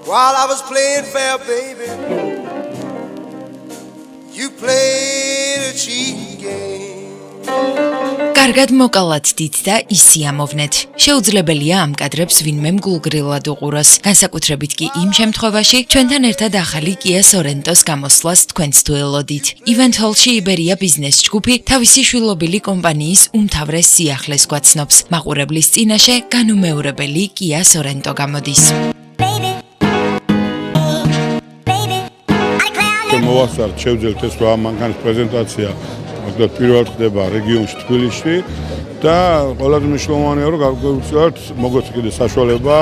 While I was playing fair, baby, you played a cheating game. კარგად მოკალათდით და ისიამოვნეთ. შეუძლებელია ამ კადრებს ვინმე მგულგრილად უყუროს. განსაკუთრებით კი იმ შემთხვევაში, ჩვენთან ერთად ახალი Kia Sorento-ს გამოსვლას თქვენც თუ ელოდით. Event Hall-ში იბერია ბიზნეს ჯგუფი თავისი შვილობილი კომპანიის უმთავრეს სიახლეს გვაცნობს. მაყურებლის წინაშე განუმეორებელი Kia Sorento გამოდის. მოვასწართ შევძელთ ეს რა მანქანის პრეზენტაცია პირველად ხდება რეგიონში თბილისში და ყველაზე მნიშვნელოვანია რომ გავგზავნოთ მოგოც კიდე საშუალება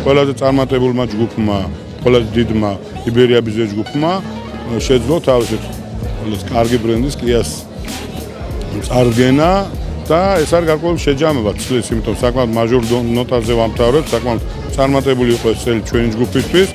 ყველაზე წარმატებულმა ჯგუფმა, ყველაზე დიდმა იბერია ბიზნეს ჯგუფმა შეძლო თავისი კარგი ბრენდის Kia-ს წარდგენა და ეს არის გარკვეული შეჯამება ცლის, იმიტომ საკმაოდ მაჟორ ნოტაზე ვამთავრებთ, საკმაოდ წარმატებული იყო ეს წელი ჩვენი ჯგუფისთვის.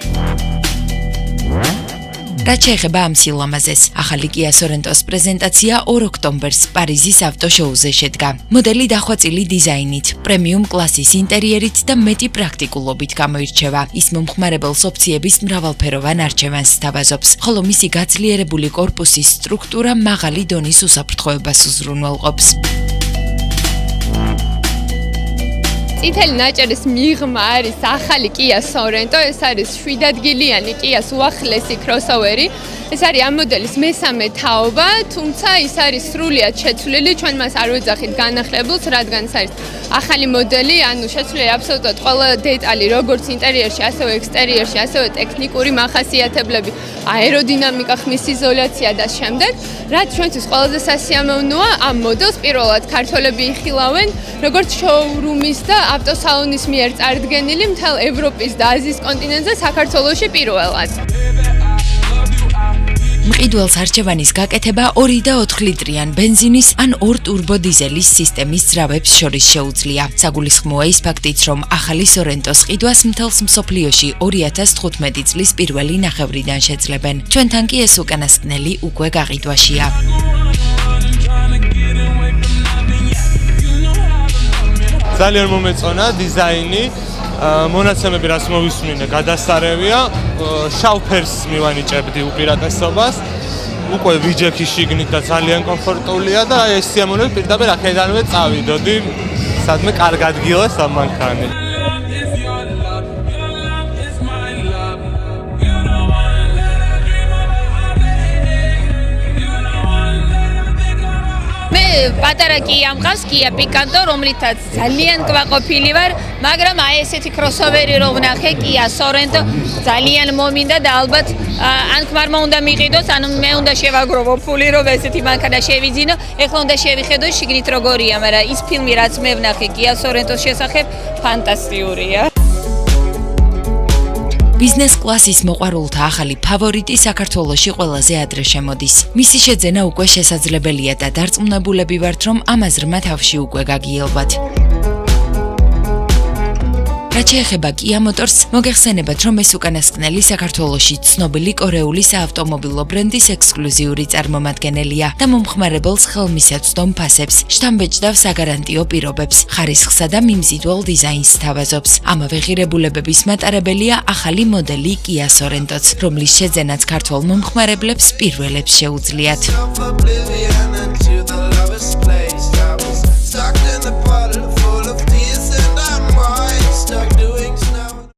რაც შეეხება ამ სილამაზეს, ახალი Kia Sorento-ს პრეზენტაცია 2 ოქტომბერს პარიზის ავტოშოუზე შედგა. მოდელი დახვაწილი დიზაინით, პრემიუმ კლასის ინტერიერით და მეტი პრაქტიკულობით გამოირჩევა. ის მომხმარებელს ოფციების მრავალფეროვან არჩევანს სთავაზობს, ხოლო მისი გაძლიერებული კორპუსის სტრუქტურა მაღალი დონის უსაფრთხოებას უზრუნველყოფს. წითელი ნაჭერის მიღმა არის ახალი Kia Sorento, ეს არის 7 ადგილიანი Kia-ს უახლესი crossover-ი. ეს არის ამ მოდელის მესამე თაობა, თუმცა ის არის სრულიად შეცვლილი, ჩვენ მას არ ვეძახით განახლებულს, რადგან ეს არის ახალი მოდელი, ანუ შეცვლილი აბსოლუტურად ყველა დეტალი, როგორც ინტერიერში, ასევე ექსტერიერში, ასევე ტექნიკური მახასიათებლები, აეროდინამიკა, ხმის იზოლაცია და შემდეგ, რაც ჩვენთვის ყველაზე სასიამოვნოა, ამ მოდელს პირველად ქართველები იხილავენ, როგორც შოურუმის და ავტოსალონის მიერ წარდგენილი მთელ ევროპის და აზიის კონტინენტზე საქართველოში პირველად. მყიდველს არჩევანის გაკეთება 2 და 4 ლიტრიან ბენზინის ან 2 ტურბო დიზელის სისტემის ძრავებს შორის შეუძლია. საგულისხმოა ის ფაქტიც, რომ ახალი Sorento-ს ყიდვას მთელს მსოფლიოში 2015 წლის პირველი ნახევრიდან შეძლებენ. ჩვენთან კი ეს უკანასკნელი უკვე გაყიდვაშია. ძალიან მომეწონა დიზაინი, მონაცემები რაც მოვისმინე გადასარევია, შავ ფერს მივანიჭებდი უპირატესობას, უკვე ვიჯექი შიგნით და ძალიან კომფორტულია და ეს სიამოვნებით პირდაპირ აქედანვე წავიდოდი, სადმე კარგ ადგილას ამ მანქანი. პატარა Kia მყავს, Kia Picanto, რომლითაც ძალიან კვაყოფილი ვარ, მაგრამ აი ესეთი crossover-ი რო ვნახე Kia Sorento ძალიან მომინდა და ალბათ ან ქმარმა უნდა მიყიდოს, ანუ მე უნდა შევაგროვო ფული, რომ ესეთი მანქანა შევიძინო. ეხლა უნდა შევიხედო შიგნით როგორია, მაგრამ ის ფილმი რაც მე ვნახე Kia Sorento-ს შესახებ ფანტასტიკურია. ბიზნეს კლასის მოყვარულთა ახალი ფავორიტი საქართველოში ყველაზე ადრე შემოდის. მისი შეძენა უკვე შესაძლებელია და დარწმუნებულები ვართ, რომ ამ აზრმა თავში უკვე გაგიელვათ. რაც შეეხება Kia Motors, მოგეხსენებათ, რომ ეს უკანასკნელი საქართველოში ცნობილი კორეული საავტომობილო ბრენდის ექსკლუზიური წარმომადგენელია და მომხმარებელს ხელმისაწვდომ ფასებს, შთამბეჭდავ საგარანტიო პირობებს, ხარისხსა და მიმზიდველ დიზაინს სთავაზობს. ამავე ღირებულებების მატარებელია ახალი მოდელი Kia Sorento-ც, რომლის შეძენაც ქართველ მომხმარებლებს პირველებს შეუძლიათ.